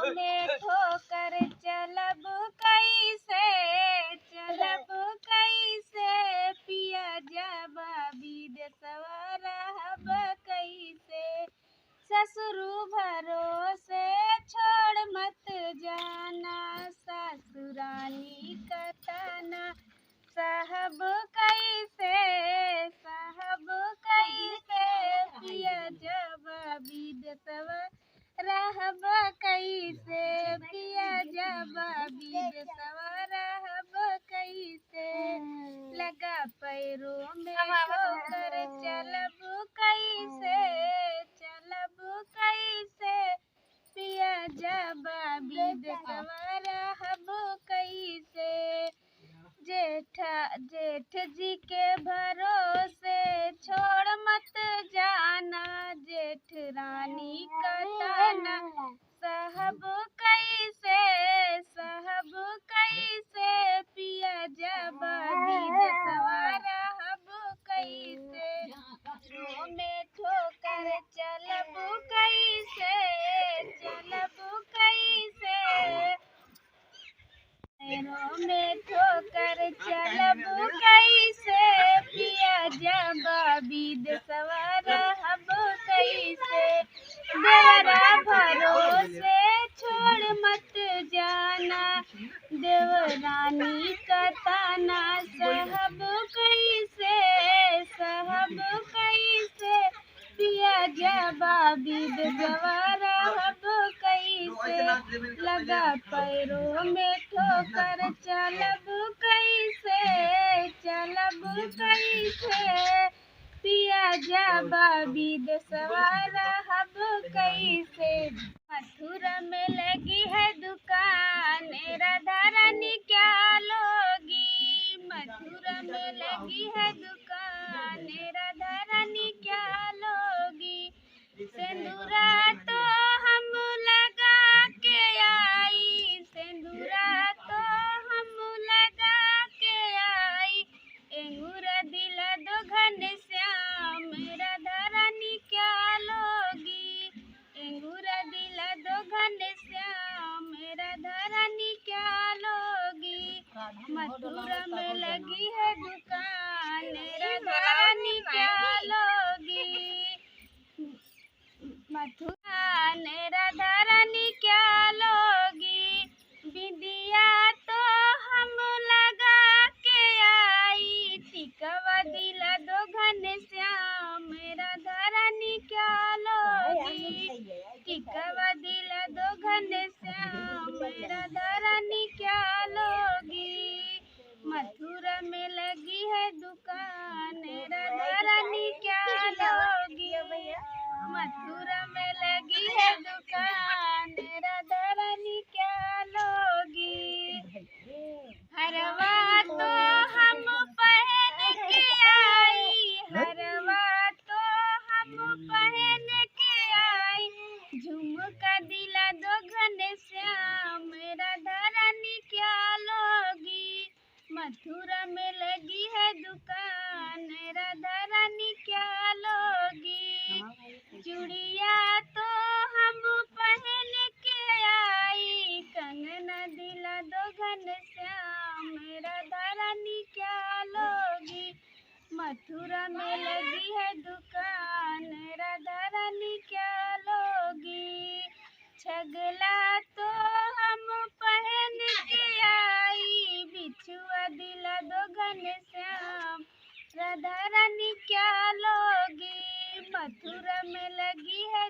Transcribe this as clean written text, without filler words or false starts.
में ठोकर चलब कैसे, चलब कैसे, पिया जबा विदेशवा रहब कैसे। ससुरु भरोसे छोड़ मत जाना, सासुरानी कतना साहब कैसे, साहब कैसे, पिया जबा विदेशवा रहब कैसे, पिया जबा विदेशवा रहब कैसे। लगा पैरों में ठोकर चलब कैसे, चलब कैसे, पिया जबा विदेशवा रहब कैसे। जेठ जी के भरोसे छोड़ मत जाना, जेठ रानी कतना साहब कैसे, साहब कैसे, पिया जबा विदेशवा रहब कैसे। में ठोकर चलब कैसे, चलब कैसे, पैरों में ठोकर चलब कैसे, पिया जबा विदेशवा रहब कैसे। देवरा भरोसे छोड़ मत जाना, देवरानी कतना साहब कैसे, साहब कैसे, पिया जबा विदेशवा रहब कैसे। लगा पैरों में ठोकर चलब कैसे, चलब कैसे, पिया जबा विदेशवा रहब कैसे। मथुरा में लगी है दुकान, राधा रानी क्या लोगी, मथुरा में लगी है दुकान, राधा रानी क्या लोगी। सिंदूरा तो हम लगा के आई, सिंदूरा तो हम लगा के आई, एंगूरा दिला दो घनश्याम, राधा रानी क्या लोगी, एंगूरा दिला दो घनश्याम, राधा रानी क्या लोगी। मथुरा में लगी है दुकान, राधा रानी क्या लोगी, मथुरा ने राधा रानी क्या लोगी। बिंदिया तो हम लगा के आई, टिकवा दिला दो घनश्याम, राधा रानी क्या लोगी, टिकवा दिला दो घनश्याम, राधा रानी क्या लोगी। मथुरा में लगी है दुकान, राधा रानी क्या लोगी, मथुरा में लगी है दुकान, राधा रानी क्या लोगी। हरवा तो हम पहन के आई, हरवा तो हम पहन के आई, झुमका दिला दो घनश्याम, राधा रानी क्या लोगी। मथुरा में लगी है दुकान, राधा रानी क्या लोगी। चूड़िया तो हम पहन के आई, कंगना दिला दो घनश्याम, राधा रानी क्या लोगी। मथुरा में लगी है दुकान, राधा रानी क्या लोगी। छगला तो हम पहन के आई, बिछुआ दिला दो घनश्याम, राधा रानी क्या लोगी। मथुरा में लगी है